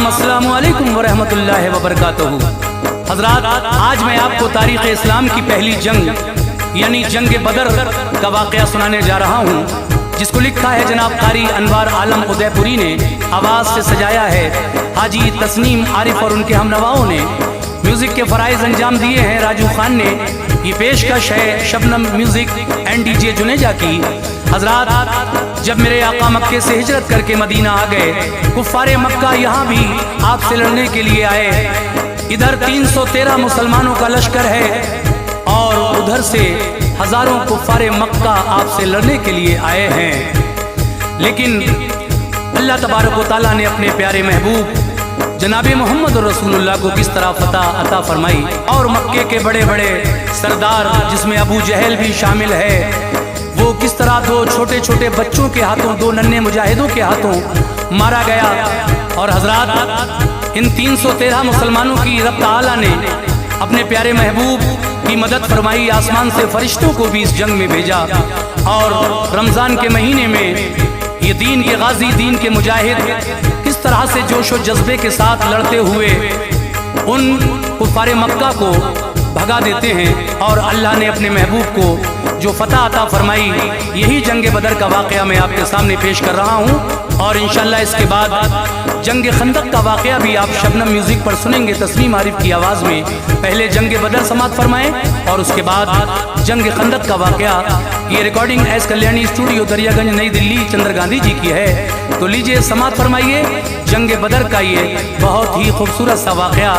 नाम अस्सलामु अलैकुम वरहमतुल्लाहि वबरकातुहू। हजरात, आज मैं आपको तारीख़ इस्लाम की पहली जंग यानी जंग बदर का वाक़या सुनाने जा रहा हूँ, जिसको लिखा है जनाब कारी अनवार आलम उदयपुरी ने, आवाज़ से सजाया है हाजी तस्नीम आरिफ और उनके हमनवाओं ने, म्यूज़िक के फ़राइज़ अंजाम दिए हैं राजू खान ने। ये पेशकश है Shabnam music and DJ Juneja की। हजरात, जब मेरे आका मक्के से हिजरत करके मदीना आ गए, कुफ़ारे मक्का यहाँ भी आपसे लड़ने के लिए आए। इधर 313 मुसलमानों का लश्कर है और उधर से हजारों कुफ़ारे मक्का आपसे लड़ने के लिए आए हैं। लेकिन अल्लाह तबारक व तआला ने अपने प्यारे महबूब जनाब मोहम्मद रसूलुल्लाह को किस तरह फतह अता फरमाई, और मक्के के बड़े बड़े सरदार जिसमें अबू जहल भी शामिल है, वो किस तरह दो छोटे छोटे बच्चों के हाथों, दो नन्हे मुजाहिदों के हाथों मारा गया। और हजरात, इन 313 मुसलमानों की रब ताला ने अपने प्यारे महबूब की मदद फरमाई, आसमान से फरिश्तों को भी इस जंग में भेजा। और रमज़ान के महीने में ये दीन के गाजी, दीन के मुजाहिद किस तरह से जोश और जज्बे के साथ लड़ते हुए उन कुफ़ारे मक्का को भगा देते हैं, और अल्लाह ने अपने महबूब को जो फतह अता फरमाई, यही जंग बदर का वाक़या मैं आपके सामने पेश कर रहा हूँ। और इंशाअल्लाह इसके बाद जंग खंदक का वाक़या भी आप शबनम म्यूज़िक पर सुनेंगे तस्नीम आरिफ की आवाज़ में। पहले जंग बदर समात फरमाएं और उसके बाद जंग खंदक का वाक़या। ये recording S Kalyani studio Daryaganj नई दिल्ली चंद्र गांधी जी की है। तो लीजिए समात फरमाइए जंग बदर का ये बहुत ही खूबसूरत सा वाक़या,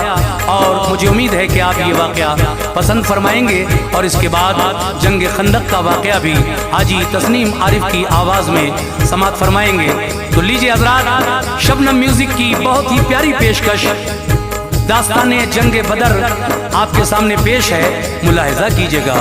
और मुझे उम्मीद है कि आप ये वाक़या पसंद फरमाएंगे। और इसके बाद जंग खंदक का वाक़या भी हाजी तस्नीम आरिफ की आवाज़ में समात फरमाएंगे। तो लीजिए हज़रात, शबनम म्यूज़िक की बहुत ही प्यारी पेशकश दास्ताने जंग बदर आपके सामने पेश है, मुलाहिज़ा कीजिएगा।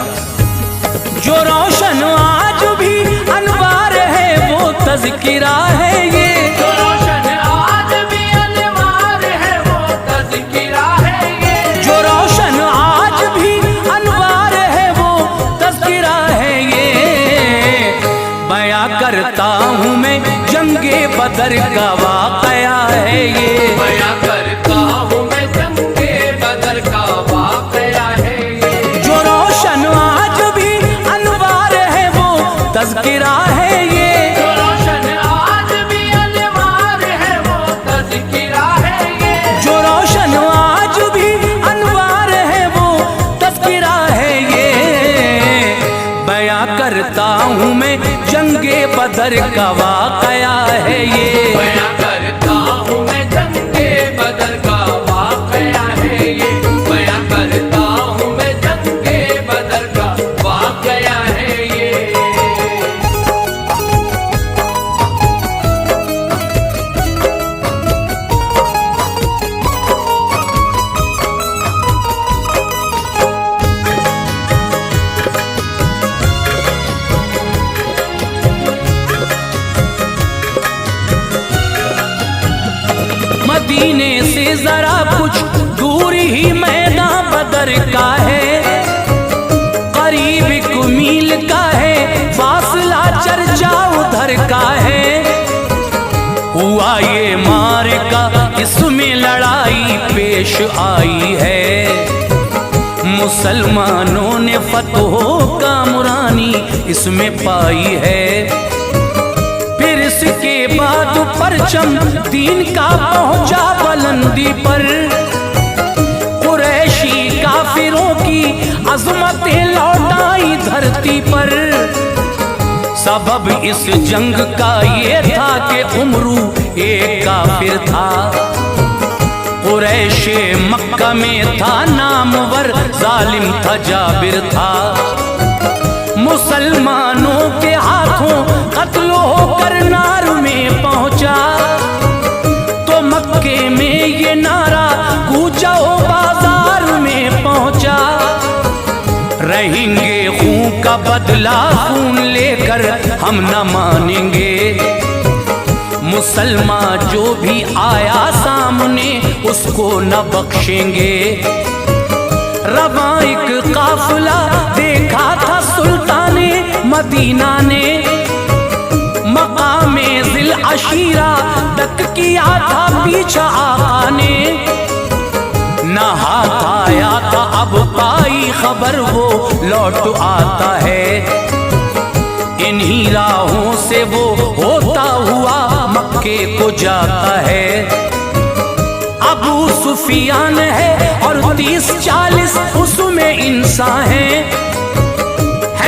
जो रोशन आज भी अनवार है वो तज़किरा है, ये जो रोशन आज भी अनवार है वो तज़किरा है, ये जो रोशन आज भी अनवार है वो तज़किरा है, ये बयां करता हूँ मैं जंगे बदर का वाक़या है, ये बयां करता हूँ मैं जंगे बदर का वाक़या है, ये जो रोशन आज भी अनवार है वो तज़किरा है, ये जो रोशन आज भी अनवार है वो तज़किरा है, ये जो रोशन आज भी अनवार है वो तज़किरा है, ये बयां करता हूँ मैं जंगे बदर का वाक़या है, ये बयां करता हूँ मैं जंगे बदर का वाक़या है, ये बयां करता हूँ मैं जंगे बदर का वाक़या है, ये मदीने से जरा कुछ दूर ही मैदान बदर का है, करीब 1 मील का है फासला, चर्चा उधर का है। हुआ ये मार्का, इसमें लड़ाई पेश आई है, मुसलमानों ने फतहों का मुरानी इसमें पाई है। फिर इसके बाद परचम दीन का पहुंचा बुलंदी पर, कुरैशी काफिरों की अज़मतें लौटाई धरती पर। सबब इस जंग का ये था कि उमरू एक काफिर था, कुरैशे मक्का में था नामवर, जालिम था, जाबिर था। मुसलमानों के हाथों कत्ल होकर नार में पहुंचा, तो मक्के में ये नारा गूंजा, बाजार में पहुंचा। रहेंगे खून का बदला, खून लेकर हम न मानेंगे, मुसलमान जो भी आया सामने उसको न बख्शेंगे। रवां एक काफिला देखा था सुल्ताने मदीना ने, मकामे ज़िल अशीरा तक किया था पीछा आका ने, न हाथ आया था अब पाई खबर वो लौट आता है। इन्हीं राहों से वो होता हुआ मक्के को जाता है। अबू सुफियान है और 30-40 उसमें इंसान है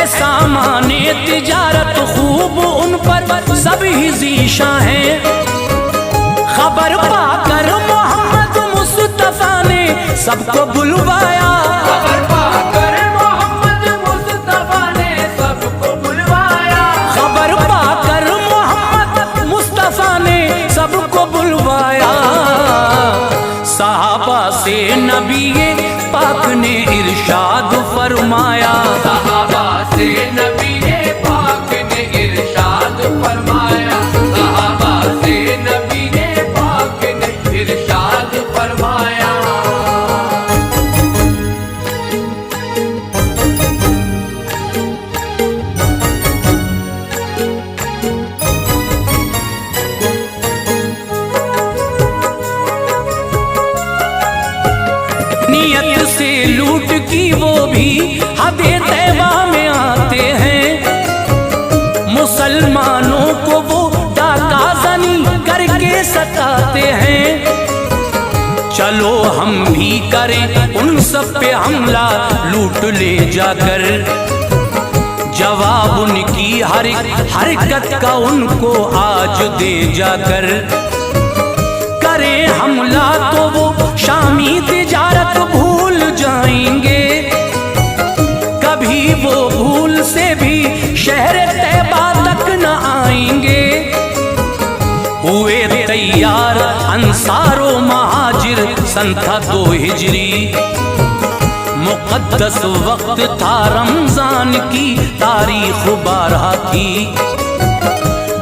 सामाने तिजारत खूब उन पर सभी ज़ीशा है। खबर पाकर मोहम्मद मुस्तफा ने सबको बुलवाया, खबर पाकर मोहम्मद मुस्तफा ने सबको बुलवाया, खबर पाकर मोहम्मद मुस्तफा ने सबको बुलवाया। सहाबा से नबी पाक ने इरशाद फरमाया, सहाबा से नबी पाक ने इरशाद फरमाया, सहाबा से नबी पाक ने इरशाद फरमाया। नियत से लूट की वो भी हदे तैबा में आते हैं। मुसलमानों को वो डाका जनी करके सताते हैं। चलो हम भी करें उन सब पे हमला लूट ले जाकर, जवाब उनकी हर हरकत का उनको आज दे जाकर। करें हमला तो वो शामी तिजारत भूल जाएंगे, कभी वो भूल से भी शहर तैबा तक न आएंगे। हुए तैयार अंसारो महाजिर सन था 2 हिजरी, मुक़द्दस वक्त था रमजान की तारीख 12 थी।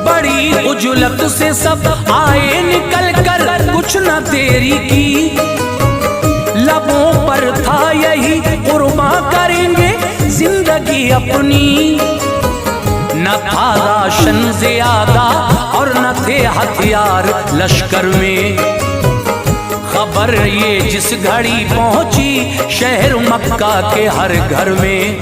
बड़ी उजलत से सब आए निकल कर कुछ न देरी की, लबों पर था यही कुर्बा करेंगे जिंदगी अपनी। न था राशन ज्यादा और न थे हथियार लश्कर में। खबर ये जिस घड़ी पहुंची शहर मक्का के हर घर में,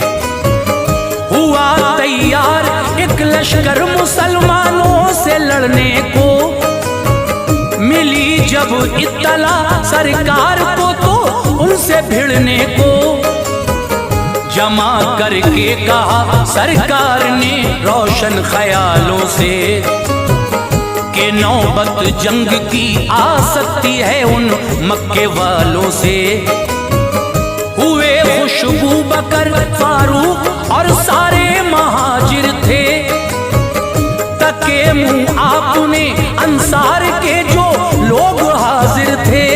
हुआ तैयार एक लश्कर मुसलमानों से लड़ने को। मिली जब इत्तला सरकार को तो उनसे भिड़ने को। जमा करके कहा सरकार ने रोशन ख्यालों से, कि नौबत जंग की आ सकती है उन मक्के वालों से। हुए खुशबू बकर फारूक और सारे महाजिर थे, तके मुंह आपने अंसार के जो लोग हाजिर थे।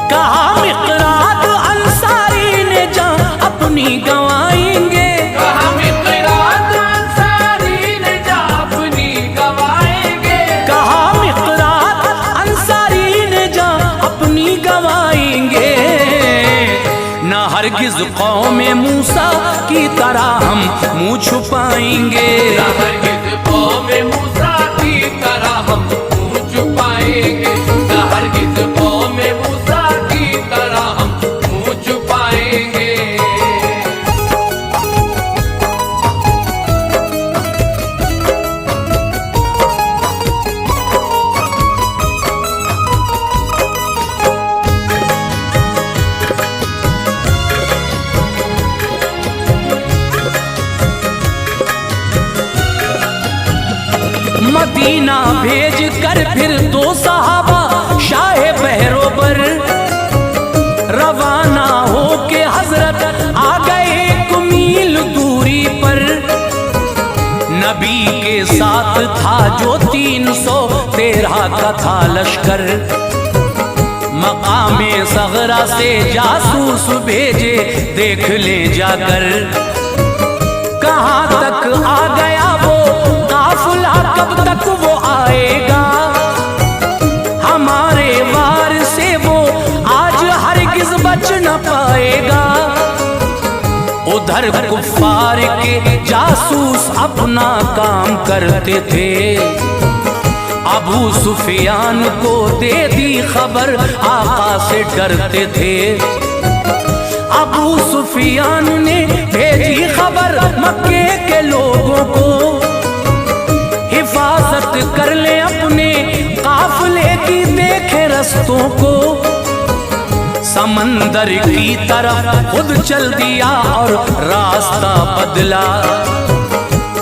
कहा मिक़दाद अंसारी ने जान अपनी गंवाएंगे, कहा मिक़दाद अंसारी ने जान अपनी गंवाएंगे, कहा मिक़दाद अंसारी ने जान अपनी गंवाएंगे। न हरगिज़ कौम मूसा की तरह हम मुँह छुपाएंगे, न हरगिज़ कौम मूसा की तरह हम मुँह छुपाएंगे, न हरगिज़ कौम मूसा की तरह हम मुँह छुपाएंगे। मदीना भेज कर फिर 2 सहाबा शाह बहरोबर रवाना हो के हजरत आ गए 1 मील दूरी पर। नबी के साथ था जो 313 का था लश्कर। मकामे सगरा से जासूस भेजे देख ले जाकर, कहाँ तक आ गया वो काफिला, कब तक वो आएगा। हमारे वार से वो आज हरगिज़ बच न पाएगा। उधर कुफ्फार के जासूस अपना काम करते थे अबू सुफियान को दे दी खबर, आका से डरते थे। अबू सुफियान ने भेजी खबर मक्के के लोगों को, हिफाजत कर ले अपने काफिले की, देखे रस्तों को। समंदर की तरफ खुद चल दिया और रास्ता बदला।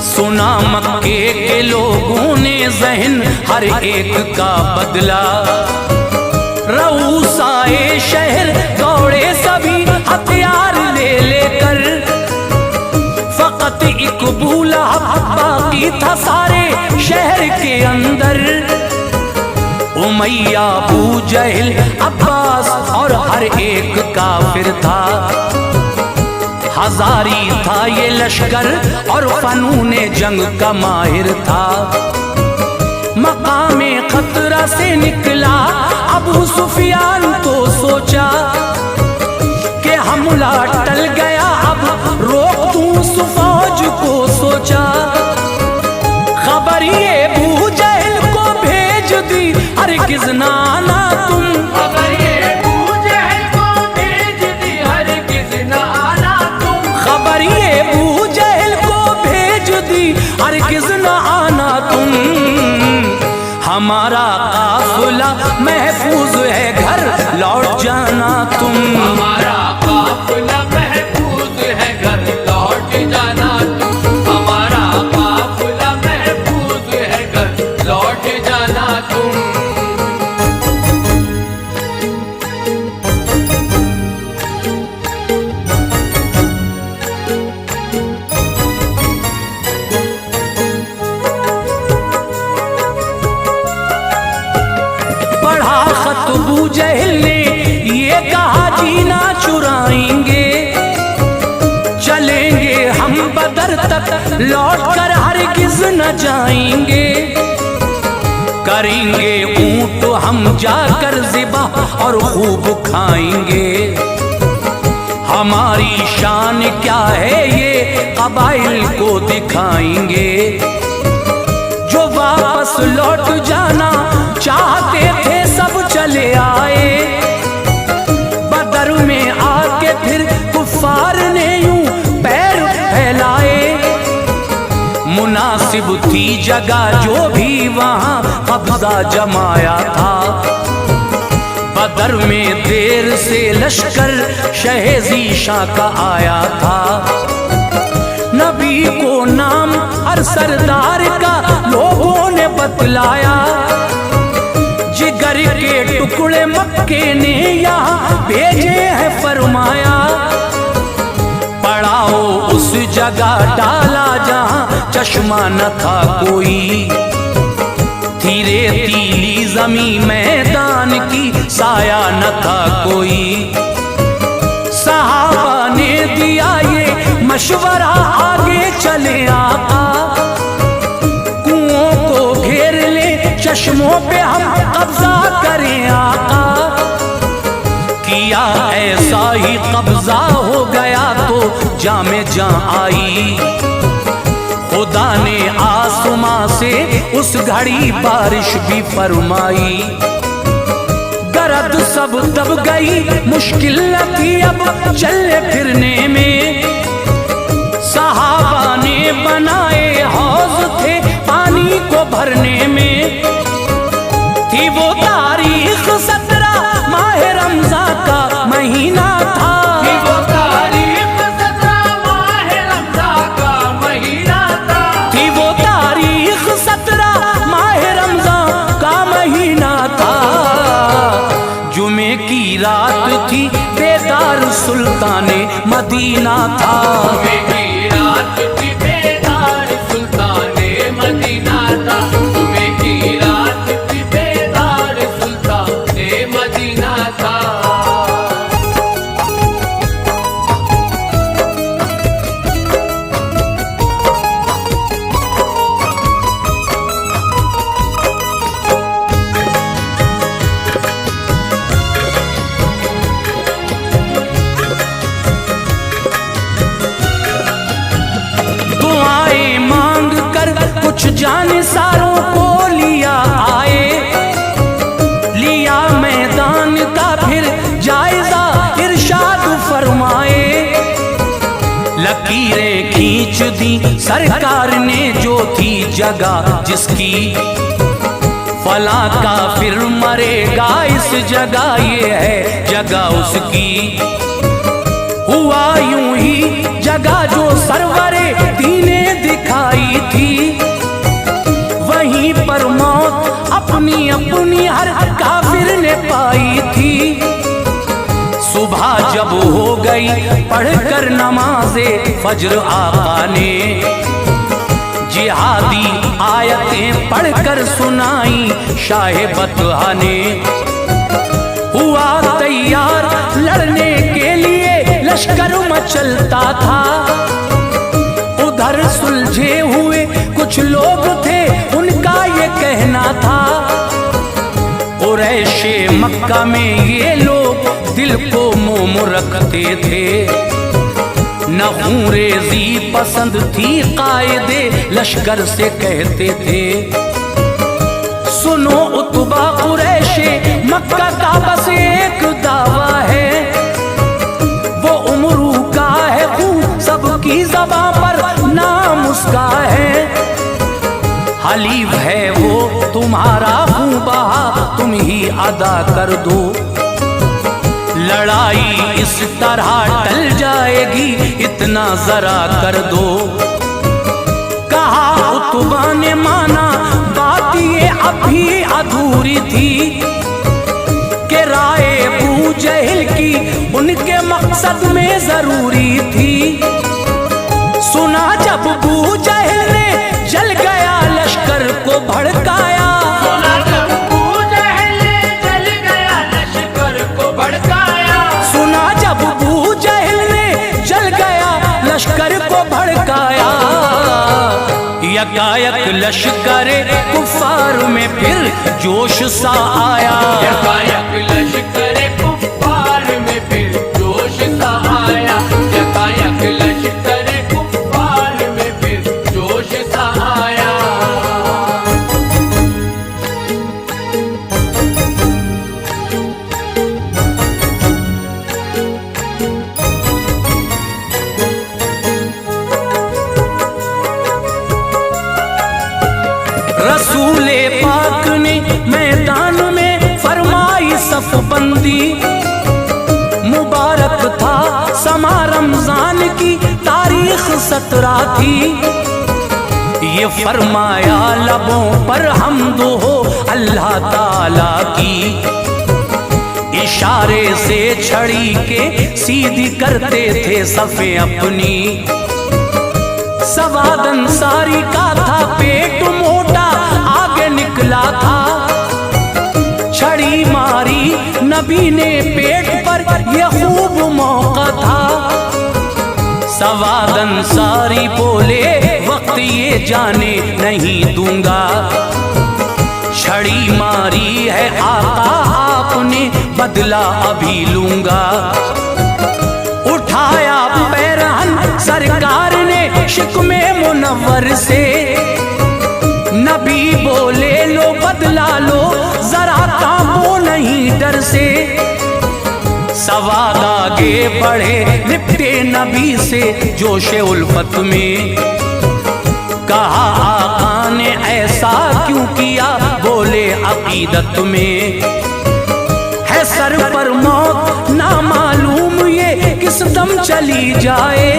सुना मक्के के लोगों ने ज़हन हर एक का बदला। रऊसाए शहर दौड़े सभी हथियार ले लेकर, फकत इकबूला बाकी था सारे शहर के अंदर। उमैया, अबू जहल, अब्बास और हर एक काफिर था। हजारी था ये लश्कर और फनूने जंग का माहिर था। मकामे खतरा से निकला अबू सुफियान तो सोचा कि हमला टल गया, अब रोक दूं उस फौज को सोचा। खबर ये अबू जहल को भेज दी, हरगिज़ ना आना तुम। खबर ये अबू जहल को भेज दी, हरगिज़ ना आना तुम। खबर ये अबू जहल को भेज दी, हरगिज़ ना आना तुम। हमारा काफिला महफूज है, घर लौट जाना तुम। हमारा काफिला महफूज है, घर लौट जाना तुम। हमारा काफिला महफूज है, घर लौट जाना तुम। पढ़ा खत अबू जहल ने ये कहा, जीना चुराएंगे, चलेंगे हम बदर तक, लौट कर हरगिज़ न जाएंगे। करेंगे ऊंट हम जाकर ज़िबा और खूब खाएंगे। हमारी शान क्या है ये कबाइल को दिखाएंगे। जो वापस लौट जाना चाहते थे सब चले आए। बदर में आके फिर कुफ्फार ने यूं पैर फैलाए। मुनासिब थी जगह जो भी वहां कब्जा जमाया था। बदर में देर से लश्कर शहेज़ी शाह का आया था। नबी को नाम हर सरदार का लोगों ने बतलाया। जिगर के टुकड़े मक्के ने यहाँ भेजे हैं फरमाया। पड़ाओ उस जगह डाला जहाँ चश्मा न था कोई। थी रेतीली जमी मैदान की, साया न था कोई। सहाबा ने दिया ये मशवरा, आगे चले आका। कुओं को घेर ले, चश्मों पे हम कब्जा करें आका। किया ऐसा ही कब्जा हो गया तो जामे जां आई। खुदा ने आसमां से उस घड़ी बारिश भी फरमाई। गरद सब दब गई, मुश्किल न थी अब चलने फिरने में। सहाबा ने बनाए हौज थे पानी को भरने में। थी वो तारीख 17 माह रमज़ान का महीना था। थी वो तारीख 17 माह रमज़ान का महीना था। थी वो तारीख 17 माह रमज़ान का महीना था। जुमे की रात थी, बेदार सुल्ताने मदीना था। जुमे की रात थी, बेदार सुल्ताने मदीना था। जुमे की रात थी, बेदार सुल्ताने मदीना था। दुआएं मांग कर कुछ जानिसारों को लिया आए। खींच दी सरकार ने जो थी जगह जिसकी, फला काफिर मरेगा इस जगह, ये है जगह उसकी। हुआ यूं ही जगह जो सरवरे दीने दिखाई थी, वहीं पर मौत अपनी अपनी हर काफिर ने पाई थी। सुबह जब हो गई पढ़कर नमाज़े फज्र आका ने, जिहादी आयतें पढ़कर सुनाई शाह बतहा ने। हुआ तैयार लड़ने के लिए लश्कर मचलता था, उधर सुलझे हुए कुछ लोग थे उनका ये कहना था, कुरैशे मक्का में ये लोग दिल को मोम रखते थे, नखूरेज़ी पसंद थी कायदे लश्कर से कहते थे। सुनो उतबा कुरैशे मक्का का बस एक दावा है, वो उमरू का है खून सबकी ज़बां पर नाम उसका है। हलीफ है वो तुम्हारा खून बहा तुम ही अदा कर दो, लड़ाई इस तरह टल जाएगी इतना जरा कर दो। कहा उतबा ने माना बात ये अभी अधूरी थी, कि राय अबू जहल की उनके मकसद में जरूरी थी। सुना जब अबू जहल ने जल गया लश्कर को भड़काया, सुना जब अबू जहल ने जल गया लश्कर को भड़काया, सुना जब अबू जहल ने जल गया लश्कर को भड़काया। यकायक लश्कर कुफार में फिर जोश सा आया, यकायक लश्कर कुफार में फिर जोश सा आया, यकायक लश्कर कुफार में फिर जोश सा आया। रसूले पाक ने मैदान में फरमाई सफबंदी, मुबारक था समा रमजान की तारीख 17 थी। ये फरमाया लबों पर हम्द हो अल्लाह ताला की, इशारे से छड़ी के सीधी करते थे सफ़े अपनी। सवाद अंसारी का था पेट मोटा आगे निकला था, छड़ी मारी नबी ने पेट पर यह खूब मौका था। सवाद अंसारी बोले वक्त ये जाने नहीं दूंगा, छड़ी मारी है आका आपने बदला अभी लूंगा। उठाया पैरहन सरकार ने शिकमे मुनव्वर से, नबी बोले लो बदला लो जरा कांपो नहीं डर से। सवाद आगे बढ़े लिपटे नबी से जोशे उल्फत में, कहा आका ने ऐसा क्यों किया, बोले अकीदत में है सर पर मौत ना मालूम ये किस दम चली जाए,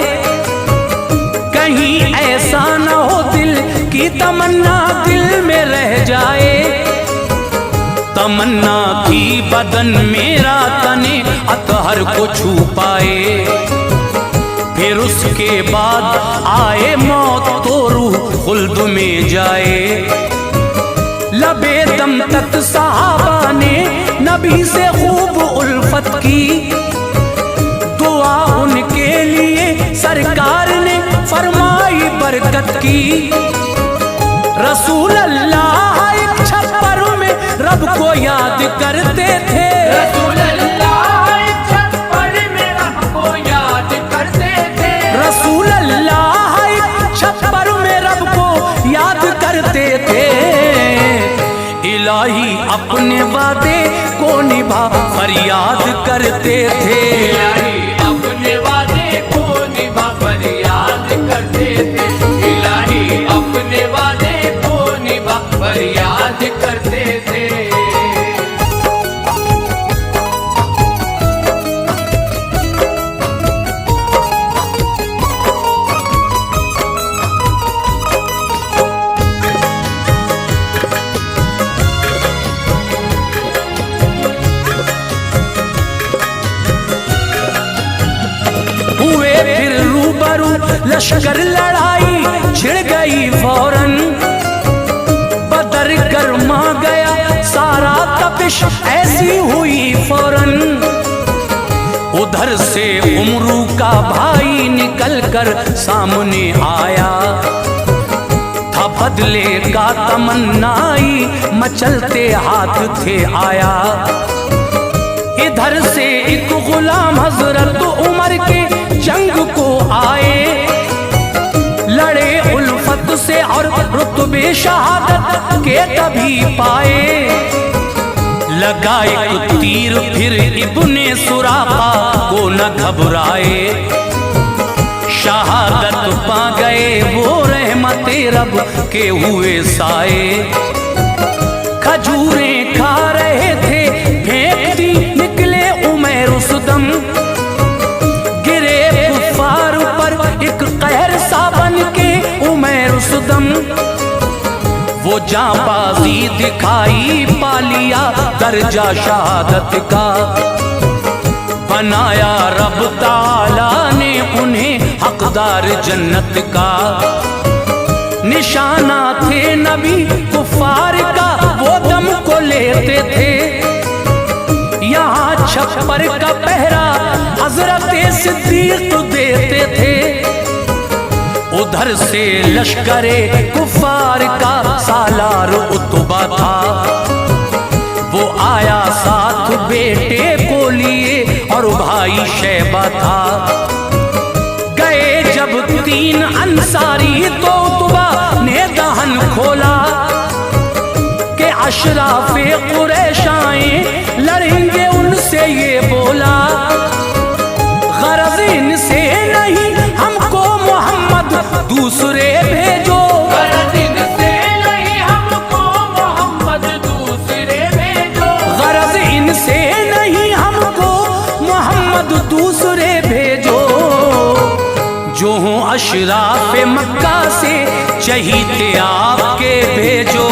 कहीं ऐसा न हो दिल की तमन्ना दिल में रह जाए। तमन्ना की बदन मेरा तने अतहर को छू पाए, फिर उसके बाद आए मौत तो रूह खुल्द में जाए। लबे दम तक सहाबा ने नबी से खूब उल्फत की, दुआ उनके लिए सरकार ने फरमाई बरकत की। रसूल अल्लाह एक छप्पर में रब को याद करते थे, रसूल अल्लाह एक छप्पर में रब को याद करते थे, रसूल अल्लाह एक छप्पर में रब को याद करते थे। इलाही अपने वादे को निभा फरियाद करते थे, इलाही अपने वादे को निभा फरियाद करते लश्कर लड़ाई छिड़ गई फौरन, बदर गर्मा गया सारा, तपिश ऐसी हुई फौरन। उधर से उमरू का भाई निकल कर सामने आया, था बदले का तमन्नाई, मचलते हाथ थे आया। इधर से एक गुलाम हजरत उमर के जंग को आए, लड़े उल्फत से और रुतबे शहादत के तभी पाए। लगा एक तीर फिर इब्ने सुराका को न घबराए, शहादत पा गए वो रहमते रब के हुए साए। खजूरें खा रहे थे फेंकती निकले उमैर उस दम, गिरे कुफार पर एक कहर सा बन के उमैर उस दम। वो जांबाजी दिखाई पा लिया दर्जा शहादत का, बनाया रब ताला ने उन्हें हकदार जन्नत का। निशाना थे नबी कुफार का वो दम को लेते थे, यहाँ छप्पर का पहरा हजरत सिद्दीक देते थे। उधर से लश्करे कुफार का सालार उतबा था, वो आया साथ बेटे को लिए और भाई शैबा था। गए जब 3 अंसारी तो उतबा ने दहन खोला कि अशराफे कुरैश आए लड़ेंगे उनसे, ये बोला गरज इनसे नहीं हमको मोहम्मद दूसरे भेजो, गरज इनसे नहीं हमको मोहम्मद दूसरे भेजो, गरज इनसे नहीं हमको मोहम्मद दूसरे भेजो। जो हों अशराफ मक्का से चहीते आपके भेजो,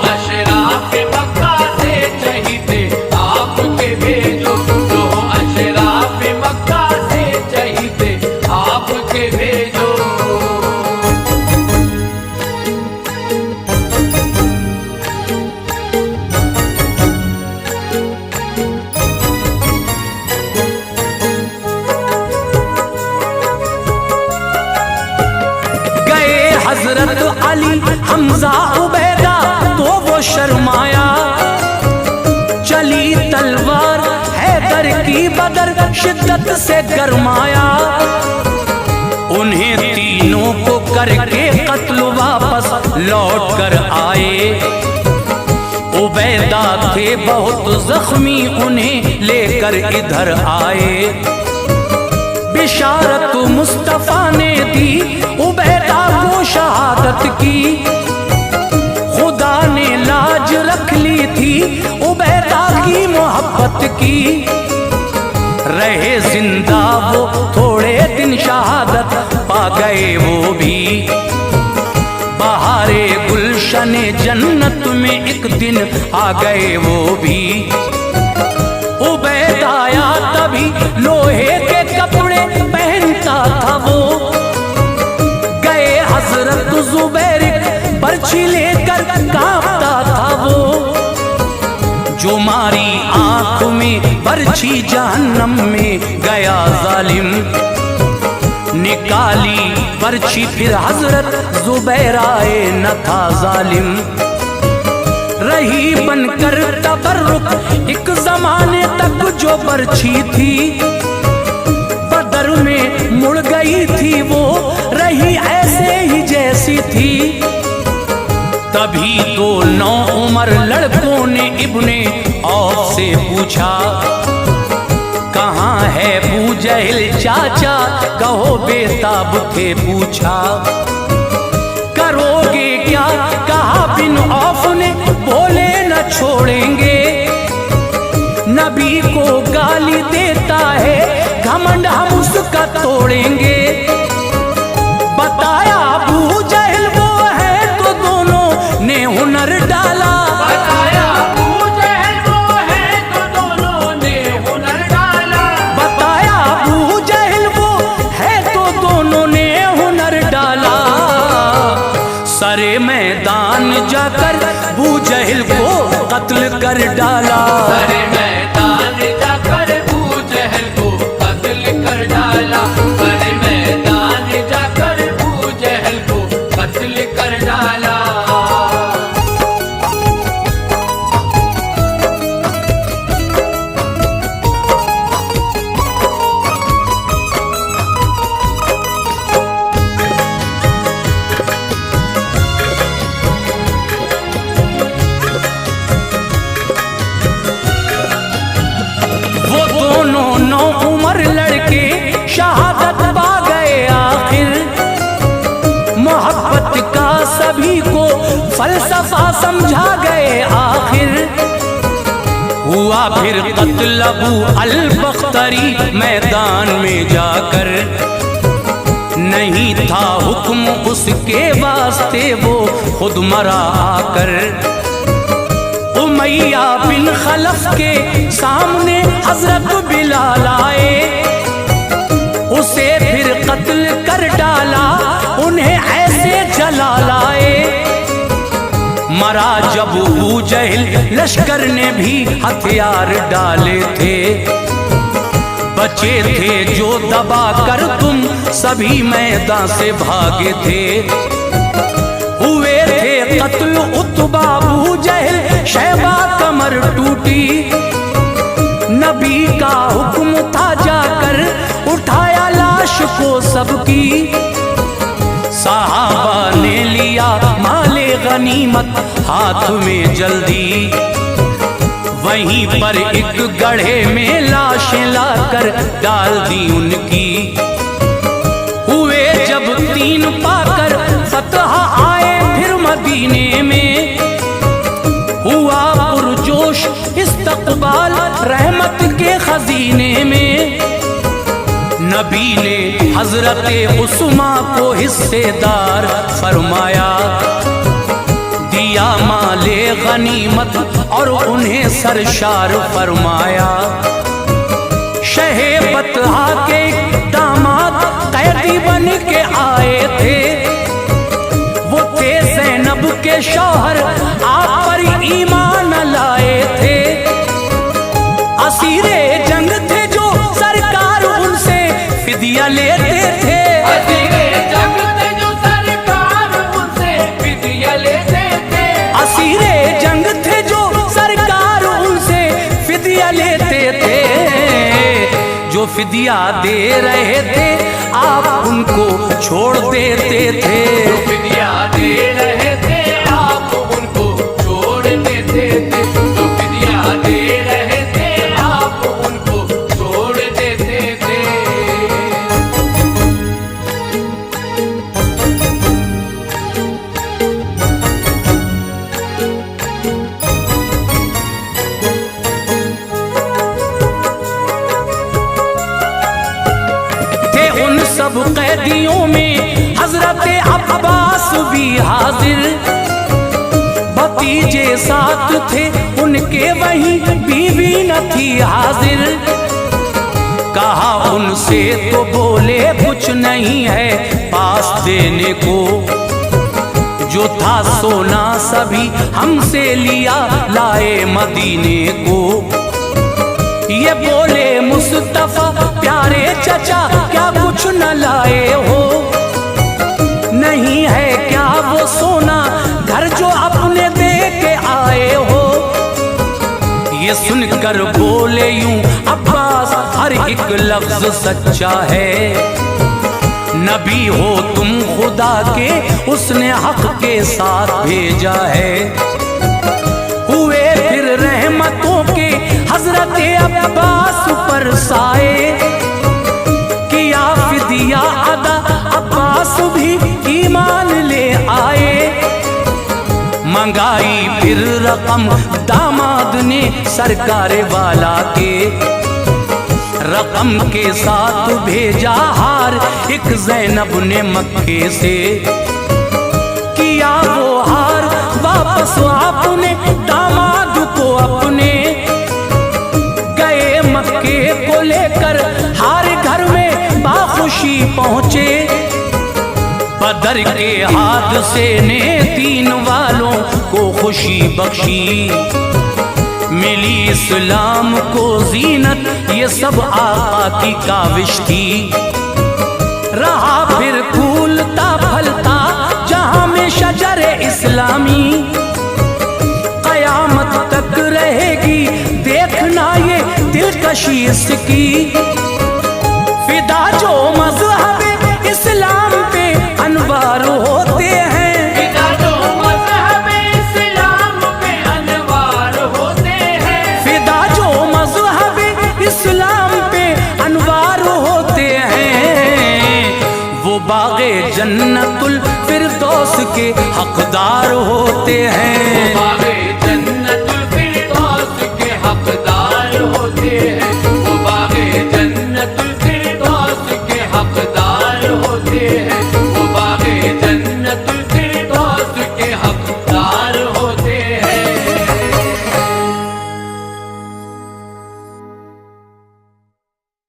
अशराफ मक्का से चहीते आपके भेजो, जो अशराफ मक्का से चहीते आपके भेजो। हजरत अली हमजा उबैदा तो वो शर्माया, चली तलवार हैदर की बदर शिद्दत से गरमाया। उन्हें तीनों को करके कत्ल वापस लौट कर आए। उबैदा थे बहुत जख्मी उन्हें लेकर इधर आए। बिशारत मुस्तफा ने दी उबैदा को शहादत की, खुदा ने लाज रख ली थी उबैदा की मोहब्बत की। रहे जिंदा वो थोड़े दिन शहादत पा गए वो भी, बहारे गुलशन जन्नत में एक दिन आ गए वो भी। उबैदा आया तभी लोहे के कपड़े पहनता था वो, गए हजरत जुबैर बर्छी लेकर कांपता था वो। जो मारी आंख में बर्छी जहन्नम में गया जालिम, निकाली बर्छी फिर हजरत जुबैर आए न था जालिम। रही बनकर तबर्रुक एक जमाने तक जो बर्छी थी, बदर में मुड़ गई थी वो, रही ऐसे ही जैसी थी। तभी तो 9 उमर लड़कों ने इब्ने औफ से पूछा, कहाँ है अबू जहल चाचा, कहो बेताब थे पूछा। करोगे क्या कहा बिन औफ ने, बोले न छोड़ेंगे। नबी को गाली देता है घमंड हम उसका तोड़ेंगे। बताया अबू जहल वो है तो दोनों ने हुनर डाला, बताया अबू जहल वो है तो दोनों ने हुनर डाला, बताया अबू जहल वो है तो दोनों ने हुनर सरे मैदान जाकर बू जहल को कत्ल कर डाला। सरे मैदान जाकर बू जहल को कत्ल कर डाला। सरे मैदान जाकर बू जहल को कत्ल कर डाला। शहादत पा गए आखिर, मोहब्बत का सभी को फलसफा समझा गए आखिर। हुआ फिर कत्ल अबू अल बख्तरी मैदान में जाकर, नहीं था हुक्म उसके वास्ते वो खुद मरा आकर। उमैया बिन खलफ के सामने हजरत बिलाल आए, उसे फिर कत्ल कर डाला, उन्हें ऐसे जला लाए। मरा जब अबू जहल लश्कर ने भी हथियार डाले थे, बचे थे जो दबा कर तुम सभी मैदान से भागे थे। हुए थे कत्ल उतबा अबू जहल, शैबा कमर टूटी। नबी का हुक्म था जाकर उठाया लाश को सबकी। सहाबा ने लिया माले गनीमत हाथ में जल्दी, वहीं पर एक गड्ढे में लाशें लाकर डाल दी उनकी। हुए जब 3 पाकर फतह आए फिर मदीने में, हुआ पुरजोश इस्तकबाल रहमत के खजीने में। नबी ने हजरत उस्मा को हिस्सेदार फरमाया, दिया माले गनीमत और उन्हें सरशार फरमाया। शहे बतहा के दामाद कैदी बन के आए थे, वो थे ज़ैनब के शौहर आप पर ईमान लाए थे। असीरे जंग थे जो सरकार उनसे फिदिया लेते थे। असीरे जंग थे जो सरकार उनसे फिदिया लेते थे। असीरे जंग थे जो सरकार उनसे फिदिया लेते थे। जो फिदिया दे रहे थे आप उनको छोड़ देते थे। जो फिदिया दे रहे थे आप उनको छोड़ देते थे। जो फिदिया दे रहे थे आप उनको छोड़ देते थे। उन सब कैदियों में हजरत अब्बास भी हाजिर, भतीजे साथ थे उनके वहीं बीवी न थी हाजिर। कहा उनसे तो बोले कुछ नहीं है पास देने को, जो था सोना सभी हमसे लिया लाए मदीने को। ये बोले मुस्तफा प्यारे चचा क्या कुछ न लाए हो, नहीं है क्या वो सोना घर जो अपने दे के आए हो। ये सुनकर बोले यूं अब्बास हर एक लफ्ज सच्चा है, नबी हो तुम खुदा के उसने हक के साथ भेजा है। हुए फिर रहमतों के हजरत अब्बास पर साए, किया फिदिया अदा अब्बास भी ईमान ले आए। मंगाई फिर रकम दामाद ने सरकार वाला के, रकम के साथ भेजा हार एक ज़ैनब ने मक्के से। किया वो हार वापस आपने दामाद को अपने, गए मक्के को लेकर हार घर में बाखुशी पहुँचे। बदर के हादसे ने दीन वालों को खुशी बख्शी, मिली इस्लाम को जीनत ये सब आका की काविश थी। रहा फिर फूलता फलता जहां में शजर इस्लामी, कयामत तक रहेगी देखना ये दिलकशी इसकी। फिदा जो मज़हब इस्लाम पे अनवार होते हैं, फिदा जो मज़हब इस्लाम पे अनवार होते हैं, फिदा जो मज़हब इस्लाम पे अनवार होते हैं, वो बाग़े जन्नतुल फिरदौस के हकदार होते हैं।